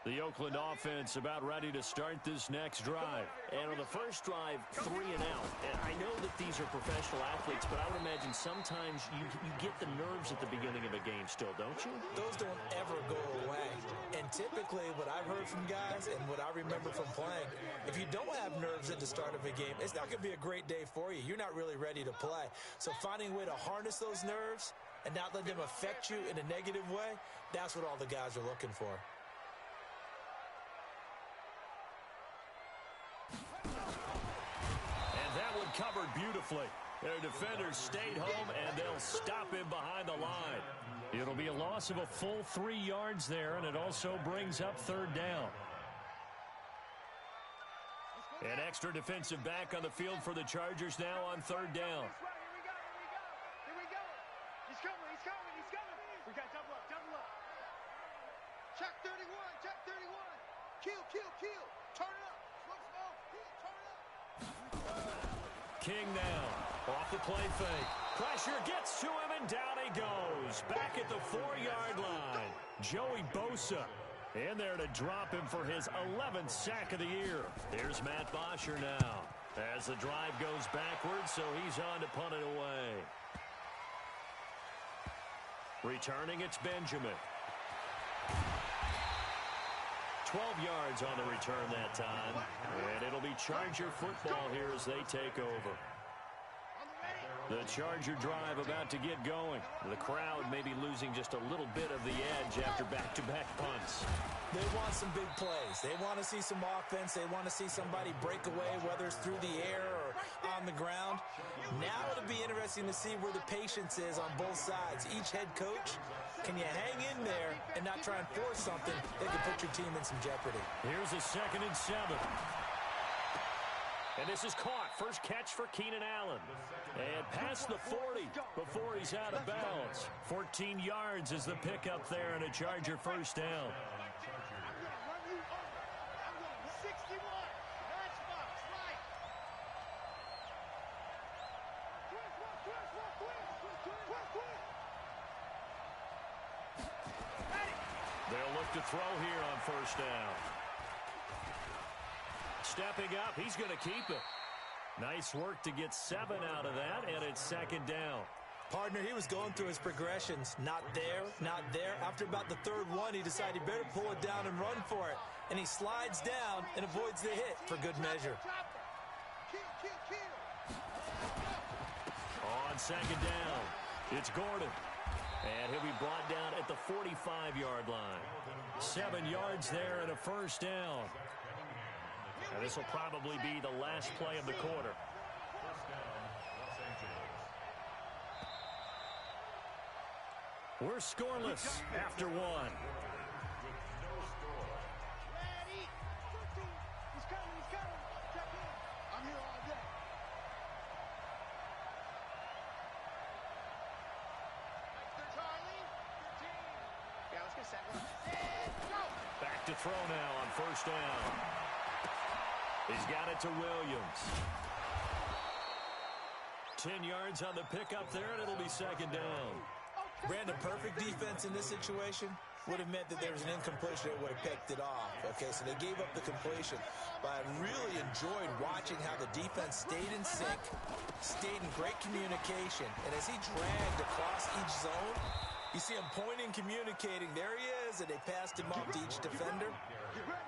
The Oakland offense about ready to start this next drive. And on the first drive, 3 and out. And I know that these are professional athletes, but I would imagine sometimes you get the nerves at the beginning of a game still, don't you? Those don't ever go away. And typically what I've heard from guys and what I remember from playing, if you don't have nerves at the start of a game, it's not going to be a great day for you. You're not really ready to play. So finding a way to harness those nerves and not let them affect you in a negative way, that's what all the guys are looking for. And that one covered beautifully. Their defenders stayed home, and they'll stop him behind the line. It'll be a loss of a full 3 yards there, and it also brings up third down. An extra defensive back on the field for the Chargers now on third down. Here we go. He's coming. We got double up. Check 31. Kill. Turn it up. Smoke. Turn it up. King now. Off the play fake. Pressure gets to him, and down he goes. Back at the 4-yard line. Joey Bosa in there to drop him for his 11th sack of the year. There's Matt Bosher now as the drive goes backwards, so he's on to punt it away. Returning, it's Benjamin. 12 yards on the return that time. And it'll be Charger football here as they take over. The Charger drive about to get going. The crowd may be losing just a little bit of the edge after back-to-back punts. They want some big plays. They want to see some offense. They want to see somebody break away, whether it's through the air or on the ground. Now it'll be interesting to see where the patience is on both sides. Each head coach, can you hang in there and not try and force something that could put your team in some jeopardy? Here's a 2nd and 7. And this is caught. First catch for Keenan Allen. And past the 40 before he's out of bounds. 14 yards is the pickup there and a Charger first down. They'll look to throw here on first down. Stepping up, he's going to keep it. Nice work to get 7 out of that, and it's 2nd down. Partner, he was going through his progressions. Not there. After about the 3rd one, he decided he better pull it down and run for it. And he slides down and avoids the hit for good measure. On 2nd down, it's Gordon. And he'll be brought down at the 45-yard line. 7 yards there and a first down. And this will probably be the last play of the quarter. We're scoreless after 1. He's coming. Check in. I'm here all day. Charlie. 13. Yeah, let's get set. Go. Back to throw now on first down. He's got it to Williams. 10 yards on the pickup there, and it'll be 2nd down. Brandon, perfect defense in this situation would have meant that there was an incompletion that would have picked it off. Okay, so they gave up the completion. But I really enjoyed watching how the defense stayed in sync, stayed in great communication. And as he dragged across each zone, you see him pointing, communicating. There he is, and they passed him off to each defender.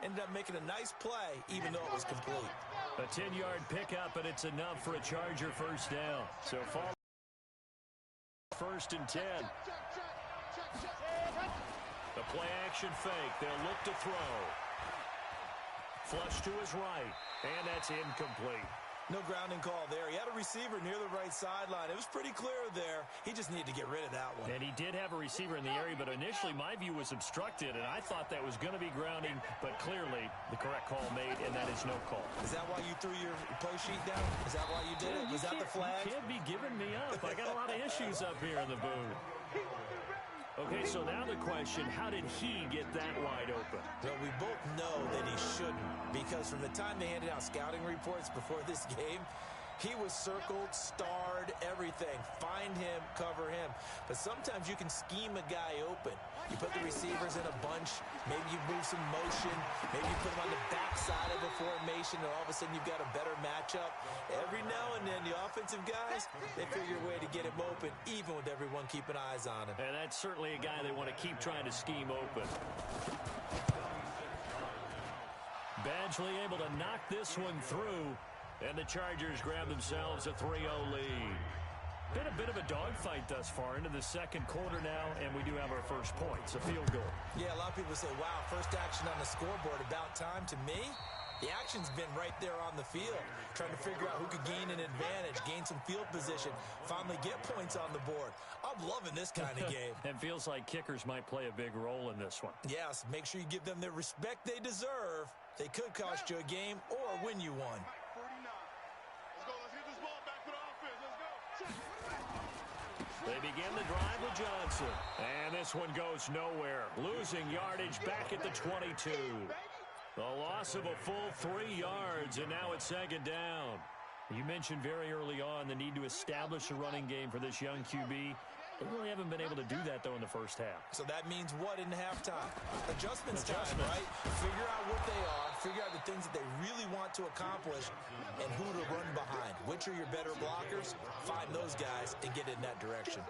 Ended up making a nice play, even though it was complete. A 10-yard pickup, and it's enough for a Charger first down. So far, 1st and 10. The play-action fake. They'll look to throw. Flush to his right, and that's incomplete. No grounding call there. He had a receiver near the right sideline. It was pretty clear there. He just needed to get rid of that one. And he did have a receiver in the area, but initially my view was obstructed, and I thought that was going to be grounding, but clearly the correct call made, and that is no call. Is that why you threw your play sheet down? Is that why you did it? Was that the flag? You can't be giving me up. I got a lot of issues up here in the booth. Okay, so now the question, how did he get that wide open? Well, we both know that he shouldn't, because from the time they handed out scouting reports before this game, He was circled, starred, everything. Find him, cover him. But sometimes you can scheme a guy open. You put the receivers in a bunch. Maybe you move some motion. Maybe you put them on the backside of a formation, and all of a sudden you've got a better matchup. Every now and then, the offensive guys, they figure a way to get him open, even with everyone keeping eyes on him. And that's certainly a guy they want to keep trying to scheme open. Badgley able to knock this one through. And the Chargers grab themselves a 3-0 lead. Been a bit of a dogfight thus far into the second quarter now, and we do have our first points, a field goal. Yeah, a lot of people say, wow, first action on the scoreboard, about time. To me, the action's been right there on the field, trying to figure out who could gain an advantage, gain some field position, finally get points on the board. I'm loving this kind of game. It feels like kickers might play a big role in this one. Yes, make sure you give them the respect they deserve. They could cost you a game or win you one. They begin the drive with Johnson. And this one goes nowhere. Losing yardage back at the 22. The loss of a full 3 yards, and now it's second down. You mentioned very early on the need to establish a running game for this young QB. They really haven't been able to do that, though, in the first half. So that means what in halftime? Adjustments time, right? Figure out what they are, figure out the things that they really want to accomplish, and who to run behind. Which are your better blockers? Find those guys and get in that direction.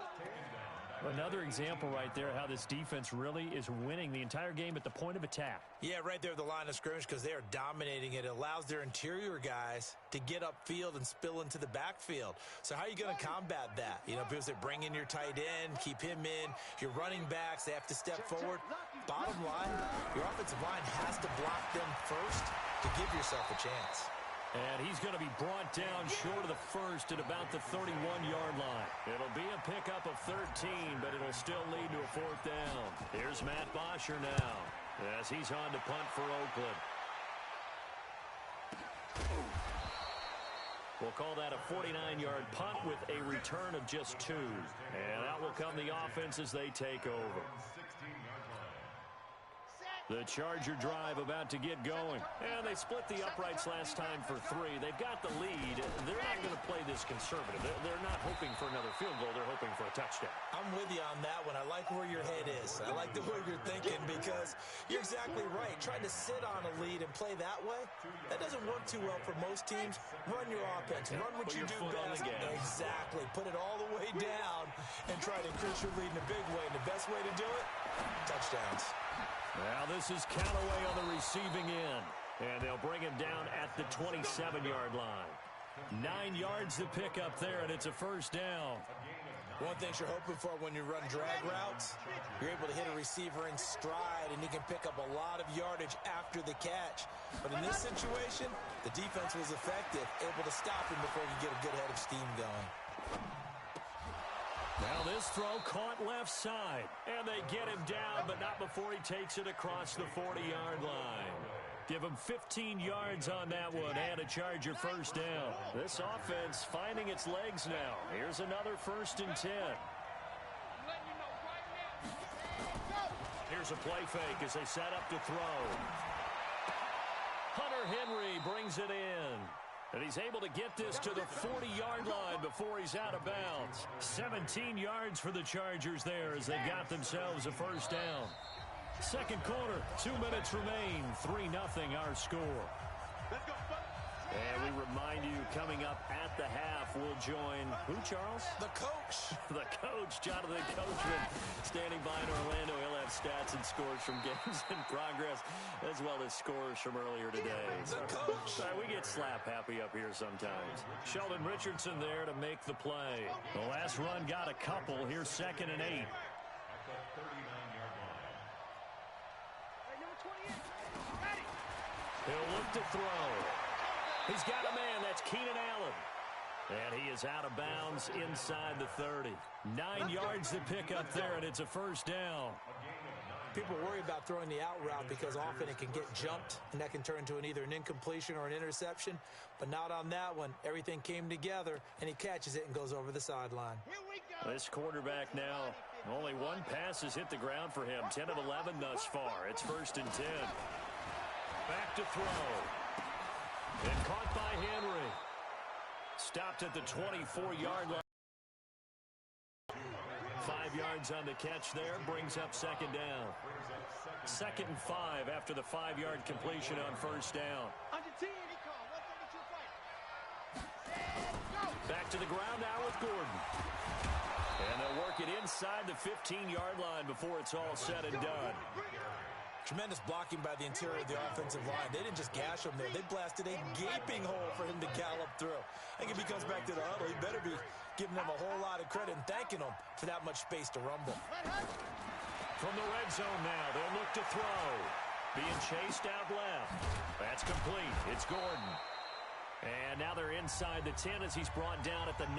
Another example right there how this defense really is winning the entire game at the point of attack. Yeah, right there at the line of scrimmage because they are dominating it. It allows their interior guys to get upfield and spill into the backfield. So how are you going to combat that? You know, people say bring in your tight end, keep him in. Your running backs, they have to step forward. Bottom line, your offensive line has to block them first to give yourself a chance. And he's going to be brought down short of the first at about the 31-yard line. It'll be a pickup of 13, but it'll still lead to a fourth down. Here's Matt Bosher now as he's on to punt for Oakland. We'll call that a 49-yard punt with a return of just 2. And out will come the offense as they take over. The Charger drive about to get going. And they split the uprights last time for 3. They've got the lead. They're not going to play this conservative. They're not hoping for another field goal. They're hoping for a touchdown. I'm with you on that one. I like where your head is. I like the way you're thinking because you're exactly right. Trying to sit on a lead and play that way, that doesn't work too well for most teams. Run your offense. Run what you do best. Exactly. Put it all the way down and try to increase your lead in a big way. And the best way to do it, touchdowns. Now this is Callaway on the receiving end. And they'll bring him down at the 27-yard line. 9 yards to pick up there, and it's a first down. One thing you're hoping for when you run drag routes, you're able to hit a receiver in stride, and he can pick up a lot of yardage after the catch. But in this situation, the defense was effective, able to stop him before he could get a good head of steam going. Now this throw caught left side, and they get him down, but not before he takes it across the 40-yard line. Give him 15 yards on that one and a Charger first down. This offense finding its legs now. Here's another 1st and 10. Here's a play fake as they set up to throw. Hunter Henry brings it in. And he's able to get this to the 40-yard line before he's out of bounds. 17 yards for the Chargers there as they got themselves a first down. Second quarter, 2 minutes remain. 3-0 our score. And we remind you, coming up at the half, we'll join who, Charles? The coach. The coach, Jonathan Coachman, standing by in Orlando. He'll have stats and scores from games in progress, as well as scores from earlier today. The coach. We get slap happy up here sometimes. Sheldon Richardson there to make the play. The last run got a couple. Here's 2nd and 8. He'll look to throw. He's got a man. That's Keenan Allen. And he is out of bounds inside the 30. 9 yards to pick up there, and it's a first down. People worry about throwing the out route because often it can get jumped, and that can turn into either an incompletion or an interception. But not on that one. Everything came together, and he catches it and goes over the sideline. This quarterback now, only one pass has hit the ground for him. 10 of 11 thus far. It's 1st and 10. Back to throw. And caught by Henry. Stopped at the 24-yard line. 5 yards on the catch there, brings up second down. 2nd and 5 after the 5-yard completion on first down. Back to the ground now with Gordon. And they'll work it inside the 15-yard line before it's all said and done. Tremendous blocking by the interior of the offensive line. They didn't just gash him there. They blasted a gaping hole for him to gallop through. I think if he comes back to the huddle, he better be giving them a whole lot of credit and thanking them for that much space to rumble. From the red zone now, they'll look to throw. Being chased out left. That's complete. It's Gordon. And now they're inside the 10 as he's brought down at the 9.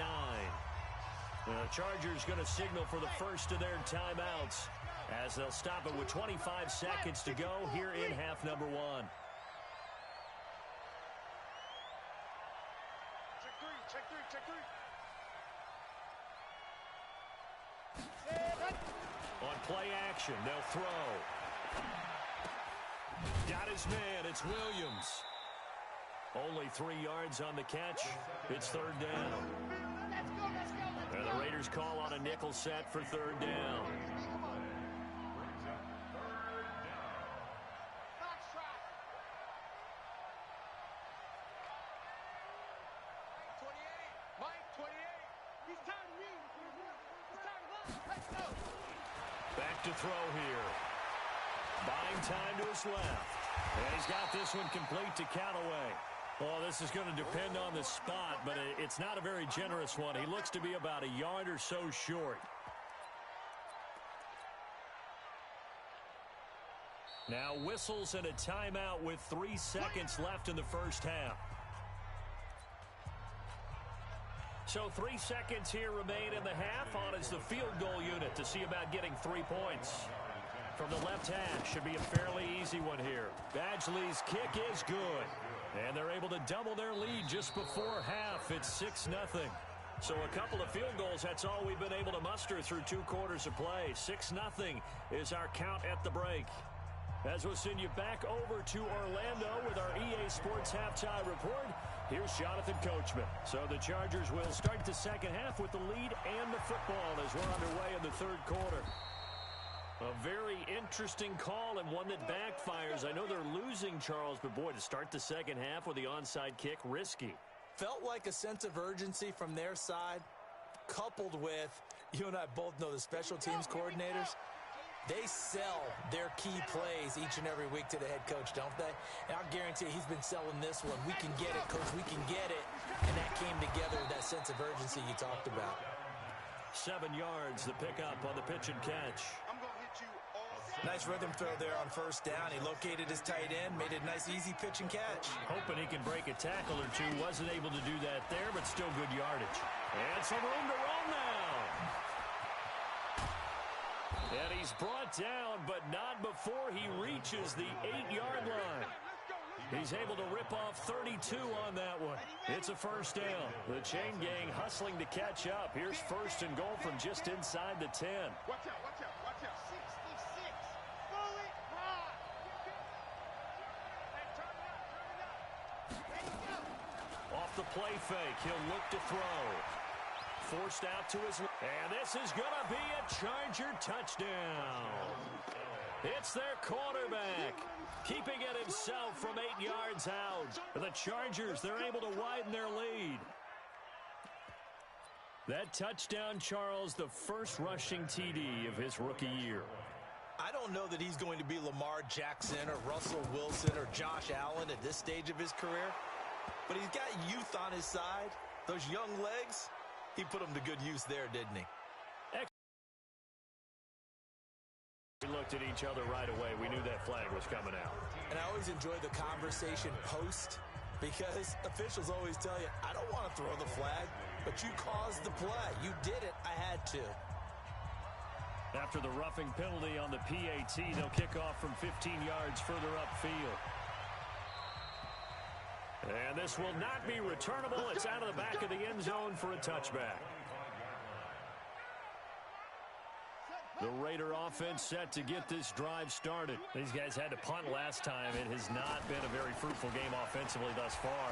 The Chargers going to signal for the first of their timeouts as they'll stop it with 25 seconds to go here in half number 1. Check three. On play action, they'll throw. Got his man, it's Williams. Only 3 yards on the catch. It's third down. And the Raiders call on a nickel set for third down. Back to throw here. Buying time to his left. And he's got this one complete to Callaway. Well, this is going to depend on the spot, but it's not a very generous one. He looks to be about a yard or so short. Now whistles and a timeout with 3 seconds left in the first half. So 3 seconds here remain in the half. On is the field goal unit to see about getting 3 points. From the left hash, should be a fairly easy one here. Badgley's kick is good. And they're able to double their lead just before half. It's 6-0. So a couple of field goals, that's all we've been able to muster through 2 quarters of play. 6-0 is our count at the break. As we'll send you back over to Orlando with our EA Sports Halftime Report, here's Jonathan Coachman. So the Chargers will start the second half with the lead and the football as we're underway in the third quarter. A very interesting call and one that backfires. I know they're losing, Charles, but boy, to start the second half with the onside kick, risky. Felt like a sense of urgency from their side, coupled with, you and I both know the special teams coordinators, they sell their key plays each and every week to the head coach, don't they? And I'll guarantee he's been selling this one. We can get it, coach, we can get it. And that came together with that sense of urgency you talked about. 7 yards, the pickup on the pitch and catch. Nice rhythm throw there on first down. He located his tight end, made it a nice, easy pitch and catch. Hoping he can break a tackle or two. Wasn't able to do that there, but still good yardage. And some room to run now. And he's brought down, but not before he reaches the 8-yard line. He's able to rip off 32 on that one. It's a first down. The chain gang hustling to catch up. Here's first and goal from just inside the 10. Watch out. Off the play fake, he'll look to throw. Forced out to his... And this is going to be a Charger touchdown. It's their quarterback, keeping it himself from 8 yards out. The Chargers, they're able to widen their lead. That touchdown, Charles, the first rushing TD of his rookie year. I don't know that he's going to be Lamar Jackson or Russell Wilson or Josh Allen at this stage of his career, but he's got youth on his side. Those young legs, he put them to good use there, didn't he? We looked at each other right away. We knew that flag was coming out. And I always enjoy the conversation post because officials always tell you, I don't want to throw the flag, but you caused the play. You did it. I had to. After the roughing penalty on the PAT, they'll kick off from 15 yards further upfield. And this will not be returnable. It's out of the back of the end zone for a touchback. The Raider offense set to get this drive started. These guys had to punt last time. It has not been a very fruitful game offensively thus far.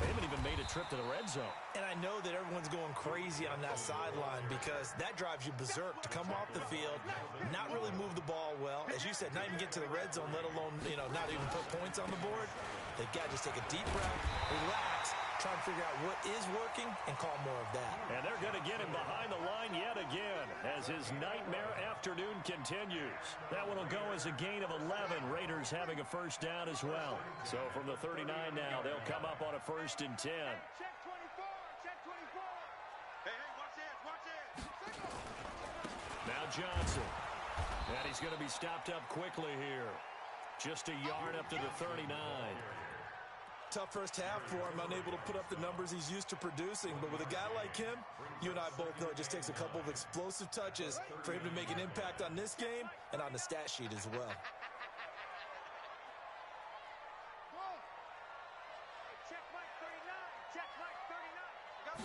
They haven't even made a trip to the red zone. And I know that everyone's going crazy on that sideline because that drives you berserk to come off the field, not really move the ball well. As you said, not even get to the red zone, let alone, not even put points on the board. They've got to just take a deep breath, relax, try and figure out what is working and call more of that. And they're going to get him behind the line yet again as his nightmare afternoon continues. That one will go as a gain of 11. Raiders having a first down as well. So from the 39 now, they'll come up on a 1st and 10. Check 24. Check 24. Hey, watch this. Now Johnson. And he's going to be stopped up quickly here. Just a yard up to the 39. Tough first half for him, unable to put up the numbers he's used to producing. But with a guy like him, you and I both know it just takes a couple of explosive touches for him to make an impact on this game and on the stat sheet as well. Check Mike 39. Check Mike 39. Got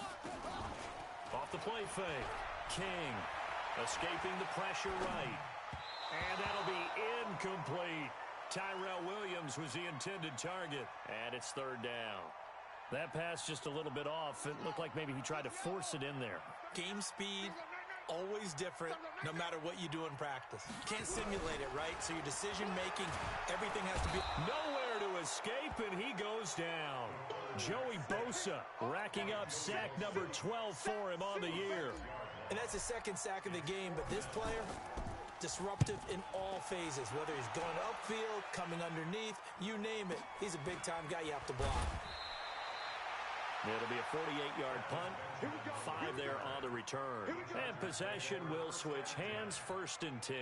one. Off the play fake. King escaping the pressure right. And that'll be incomplete. Tyrell Williams was the intended target, and it's 3rd down. That pass just a little bit off. It looked like maybe he tried to force it in there. Game speed, always different, no matter what you do in practice. You can't simulate it, right? So your decision-making, everything has to be... Nowhere to escape, and he goes down. Joey Bosa racking up sack number 12 for him on the year. And that's the 2nd sack of the game, but this player... disruptive in all phases, whether he's going upfield, coming underneath, you name it. He's a big-time guy you have to block. It'll be a 48-yard punt, 5 there on the return. And possession will switch hands, 1st and 10.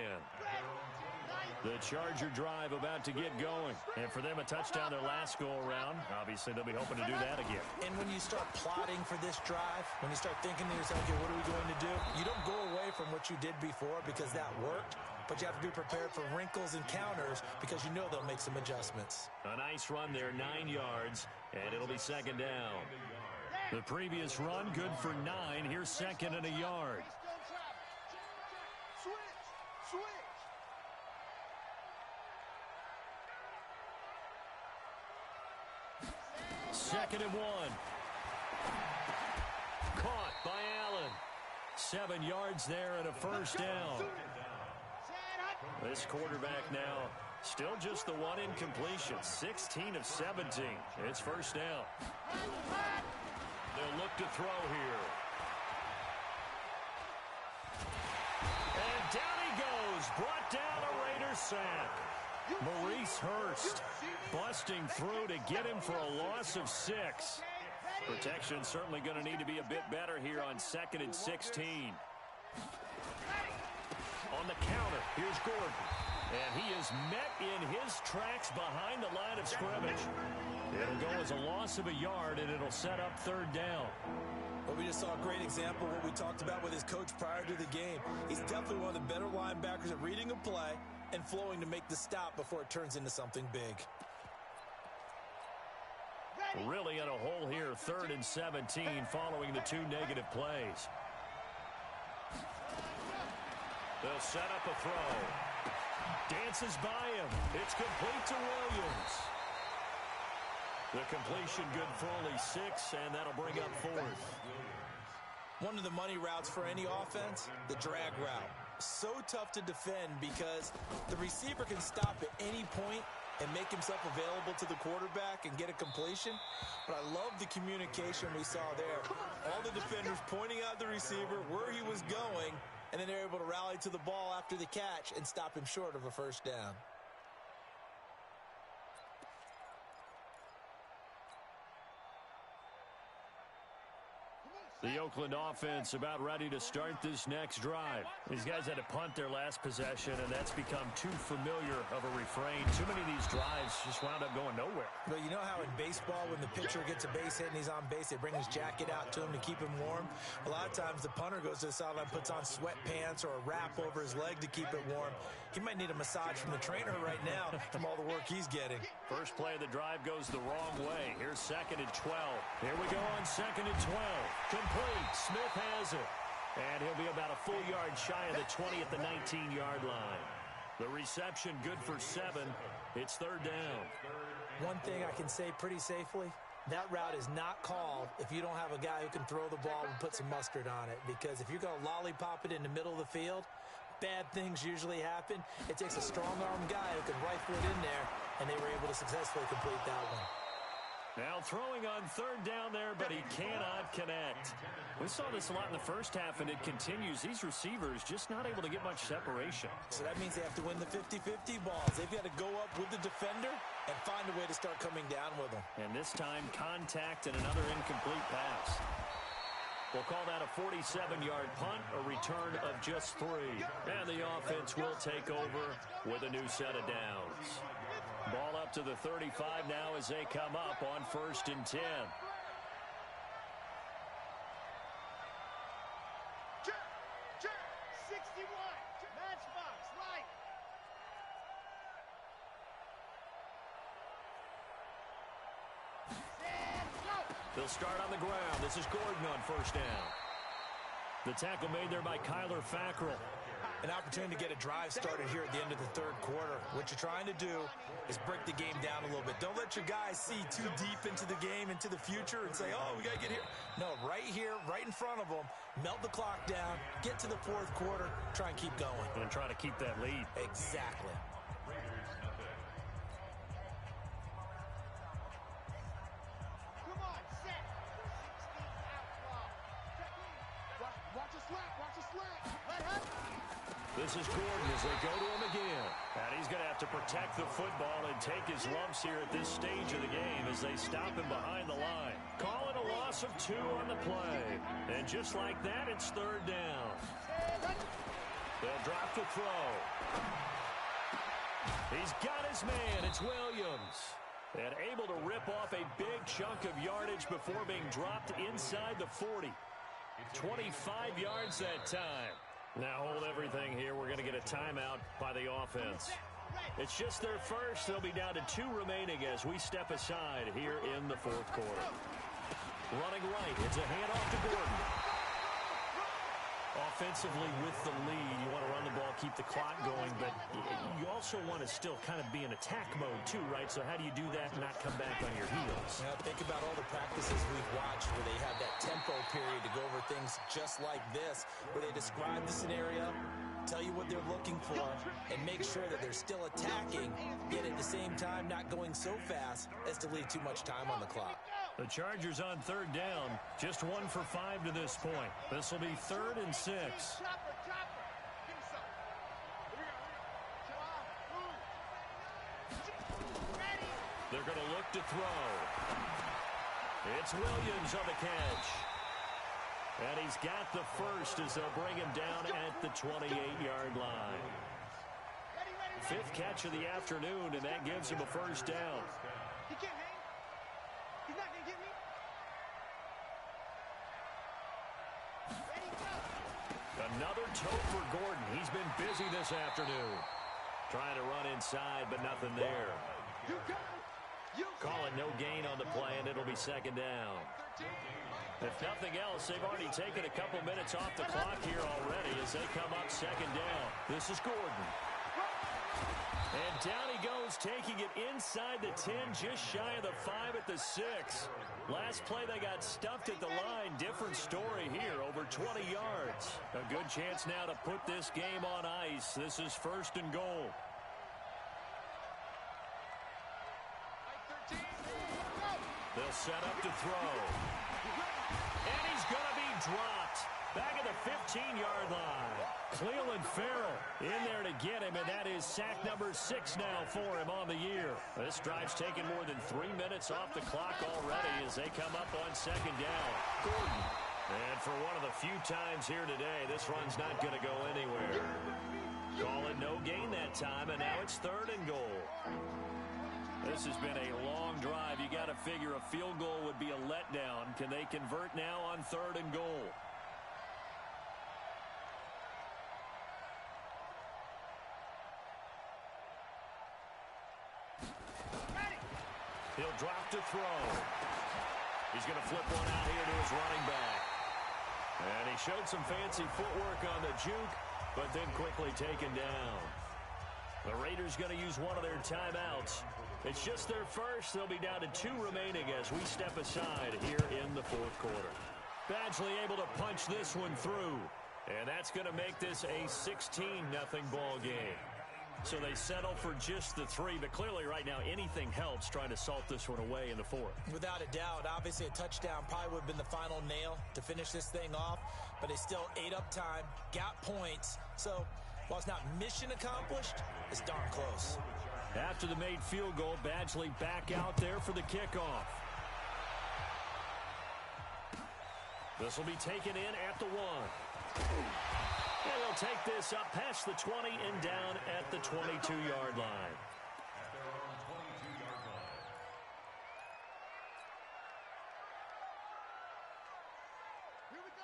The Charger drive about to get going. And for them, a touchdown their last go-around. Obviously, they'll be hoping to do that again. And when you start plotting for this drive, when you start thinking to yourself, okay, what are we going to do? You don't go away from what you did before because that worked, but you have to be prepared for wrinkles and counters because you know they'll make some adjustments. A nice run there, 9 yards, and it'll be 2nd down. The previous run, good for 9. Here's 2nd and a yard. Switch. 2nd and 1. Caught by Allen. 7 yards there and a 1st down. This quarterback now still just the one incompletion. 16 of 17. It's 1st down. They'll look to throw here. And down he goes. Brought down a Raiders sack. Maurice Hurst busting through to get him for a loss of 6. Protection certainly going to need to be a bit better here on 2nd and 16. On the counter, here's Gordon. And he is met in his tracks behind the line of scrimmage. It'll go as a loss of a yard, and it'll set up 3rd down. Well, we just saw a great example of what we talked about with his coach prior to the game. He's definitely one of the better linebackers at reading a play and flowing to make the stop before it turns into something big. Really in a hole here, 3rd and 17 following the 2 negative plays. They'll set up a throw. Dances by him. It's complete to Williams. The completion good for only 6, and that'll bring up 4th. One of the money routes for any offense, the drag route. So tough to defend because the receiver can stop at any point and make himself available to the quarterback and get a completion. But I love the communication we saw there. All the defenders pointing out the receiver, where he was going, and then they're able to rally to the ball after the catch and stop him short of a 1st down. The Oakland offense about ready to start this next drive. These guys had to punt their last possession, and that's become too familiar of a refrain. Too many of these drives just wound up going nowhere. But you know how in baseball, when the pitcher gets a base hit and he's on base, they bring his jacket out to him to keep him warm? A lot of times the punter goes to the sideline, puts on sweatpants or a wrap over his leg to keep it warm. He might need a massage from the trainer right now from all the work he's getting. First play of the drive goes the wrong way. Here's 2nd and 12. Here we go on 2nd and 12. Complete. Smith has it. And he'll be about a full yard shy of the 20 at the 19-yard line. The reception good for 7. It's third down. One thing I can say pretty safely, that route is not called if you don't have a guy who can throw the ball and put some mustard on it. Because if you're going to lollipop it in the middle of the field, bad things usually happen. It takes a strong-arm guy who can rifle it in there, and they were able to successfully complete that one. Now throwing on third down there, but he cannot connect. We saw this a lot in the first half, and it continues. These receivers just not able to get much separation. So that means they have to win the 50-50 balls. They've got to go up with the defender and find a way to start coming down with them. And this time, contact and another incomplete pass. We'll call that a 47-yard punt, a return of just 3. And the offense will take over with a new set of downs. Ball up to the 35 now as they come up on 1st and 10. Check. 61. Matchbox, right. They'll start on the ground. This is Gordon on 1st down. The tackle made there by Kyler Fackrell. An opportunity to get a drive started here at the end of the 3rd quarter. What you're trying to do is break the game down a little bit. Don't let your guys see too deep into the game, into the future, and say, oh, we got to get here. No, right here, right in front of them, melt the clock down, get to the 4th quarter, try and keep going. And try to keep that lead. Exactly. Come on, set. 16 outlaw. Watch a slack. Let him. This is Gordon as they go to him again. And he's going to have to protect the football and take his lumps here at this stage of the game as they stop him behind the line. Call it a loss of 2 on the play. And just like that, it's 3rd down. They'll drop to throw. He's got his man. It's Williams. And able to rip off a big chunk of yardage before being dropped inside the 40. 25 yards that time. Now hold everything here. We're going to get a timeout by the offense. It's just their first. They'll be down to 2 remaining as we step aside here in the 4th quarter. Running right. It's a handoff to Gordon. Offensively with the lead, you want to run the ball, keep the clock going, but you also want to still kind of be in attack mode too, right? So how do you do that and not come back on your heels? Now, think about all the practices we've watched where they have that tempo period to go over things just like this, where they describe the scenario, tell you what they're looking for, and make sure that they're still attacking, yet at the same time not going so fast as to leave too much time on the clock. The Chargers on 3rd down, just 1 for 5 to this point. This will be 3rd and 6. Chopper. Give me some. Ready. They're going to look to throw. It's Williams on the catch. And he's got the first as they'll bring him down at the 28-yard line. 5th catch of the afternoon, and that gives him a 1st down. He can't hang. He's not going to get me. Ready, go. Another tote for Gordon. He's been busy this afternoon. Trying to run inside, but nothing there. You go. Call it no gain on the play, and it'll be 2nd down. If nothing else, they've already taken a couple minutes off the clock here already as they come up 2nd down. This is Gordon. And down he goes, taking it inside the 10, just shy of the 5 at the 6. Last play, they got stuffed at the line. Different story here, over 20 yards. A good chance now to put this game on ice. This is 1st and goal. They'll set up to throw. And he's going to be dropped. Back at the 15-yard line. Cleveland Farrell in there to get him, and that is sack number 6 now for him on the year. This drive's taken more than 3 minutes off the clock already as they come up on 2nd down. Gordon. And for one of the few times here today, this run's not going to go anywhere. Call it no gain that time, and now it's 3rd and goal. This has been a long drive. You got to figure a field goal would be a letdown. Can they convert now on 3rd and goal? He'll drop to throw. He's going to flip one out here to his running back. And he showed some fancy footwork on the juke, but then quickly taken down. The Raiders going to use one of their timeouts. It's just their first. They'll be down to 2 remaining as we step aside here in the fourth quarter. Badgley able to punch this one through. And that's going to make this a 16-0 ball game. So they settle for just the 3, but clearly right now anything helps trying to salt this one away in the fourth. Without a doubt, obviously a touchdown probably would have been the final nail to finish this thing off, but they still ate up time, got points. So while it's not mission accomplished, it's darn close. After the made field goal, Badgley back out there for the kickoff. This will be taken in at the 1. And he'll take this up past the 20 and down at the 22-yard line.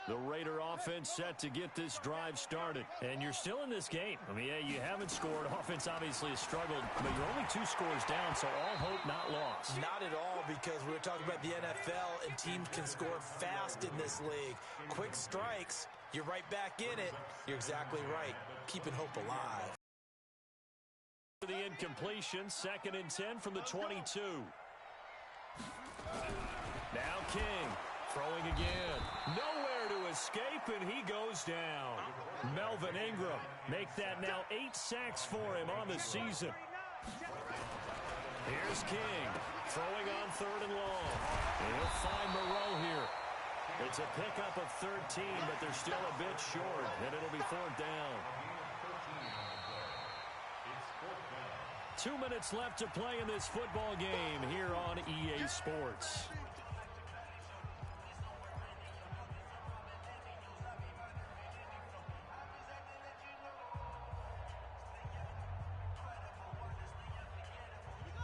The Raider offense set to get this drive started. And you're still in this game. I mean, yeah, you haven't scored. Offense obviously has struggled, but you're only 2 scores down, so all hope not lost. Not at all, because we were talking about the NFL, and teams can score fast in this league. Quick strikes, you're right back in it. You're exactly right. Keeping hope alive. The incompletion, 2nd and 10 from the 22. Now King throwing again. Nowhere to escape, and he goes down. Melvin Ingram make that now 8 sacks for him on the season. Here's King throwing on 3rd and long. And he'll find Moreau here. It's a pickup of 13, but they're still a bit short, and it'll be 4th down. 2 minutes left to play in this football game here on EA Sports.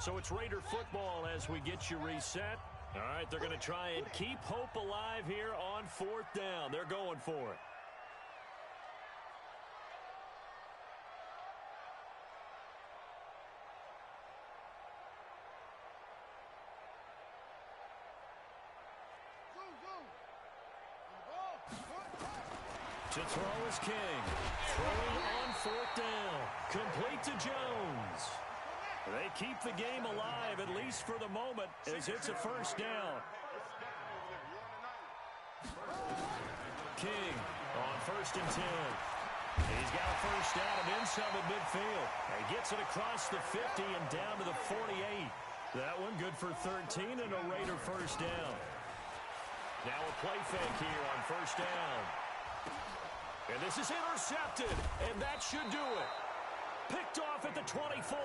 So it's Raider football as we get you reset. All right, they're going to try and keep hope alive here on 4th down. They're going for it. To throw is King. Throwing on 4th down. Complete to Jones. They keep the game alive, at least for the moment, as it's a 1st down. King on 1st and 10. He's got a 1st down and then some at midfield. He gets it across the 50 and down to the 48. That one good for 13 and a Raider 1st down. Now a play fake here on 1st down. And this is intercepted, and that should do it. Picked off at the 24,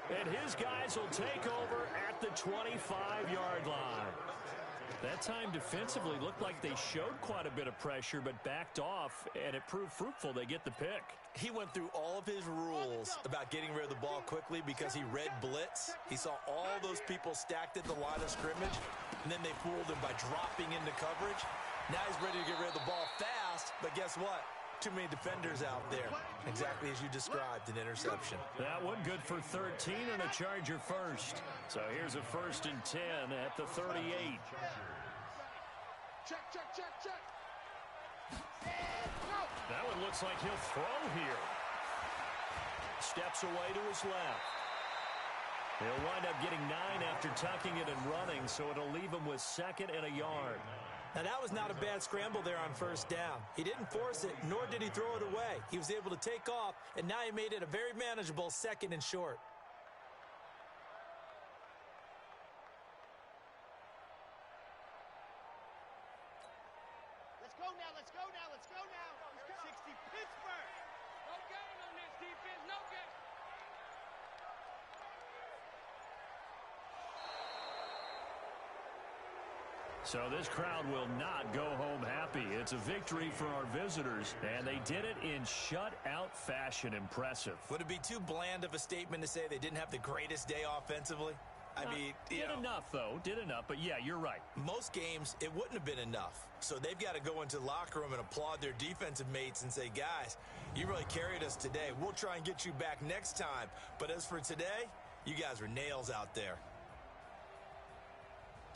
and his guys will take over at the 25-yard line. That time defensively looked like they showed quite a bit of pressure, but backed off, and it proved fruitful. They get the pick. He went through all of his rules about getting rid of the ball quickly because he read blitz. He saw all those people stacked at the line of scrimmage, and then they fooled him by dropping into coverage. Now he's ready to get rid of the ball fast, but guess what? Too many defenders out there. Exactly as you described, an interception. That one good for 13 and a Charger 1st. So here's a 1st and 10 at the 38. Check. That one looks like he'll throw here. Steps away to his left. He'll wind up getting 9 after tucking it and running, so it'll leave him with 2nd and a yard. Now, that was not a bad scramble there on 1st down. He didn't force it, nor did he throw it away. He was able to take off, and now he made it a very manageable 2nd and short. Let's go now. 60 Pittsburgh. No game on this defense, no game. So this crowd will not go home happy. It's a victory for our visitors, and they did it in shutout fashion. Impressive. Would it be too bland of a statement to say they didn't have the greatest day offensively? I mean, did enough, though. Did enough, but yeah, you're right. Most games, it wouldn't have been enough. So they've got to go into the locker room and applaud their defensive mates and say, guys, you really carried us today. We'll try and get you back next time. But as for today, you guys are nails out there.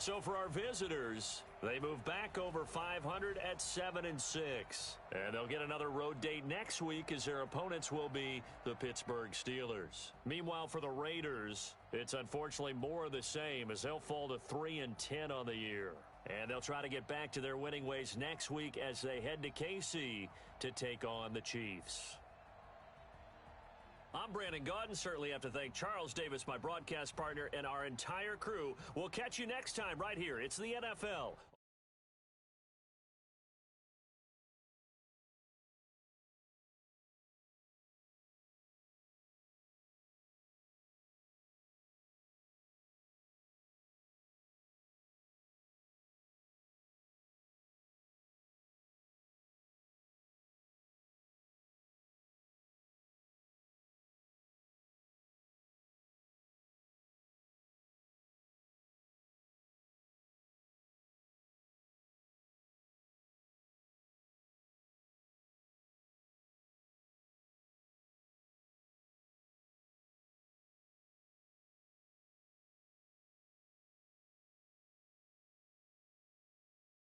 So for our visitors, they move back over 500 at 7-6. And they'll get another road date next week as their opponents will be the Pittsburgh Steelers. Meanwhile, for the Raiders, it's unfortunately more of the same as they'll fall to 3-10 on the year. And they'll try to get back to their winning ways next week as they head to KC to take on the Chiefs. I'm Brandon Gaudin. Certainly have to thank Charles Davis, my broadcast partner, and our entire crew. We'll catch you next time right here. It's the NFL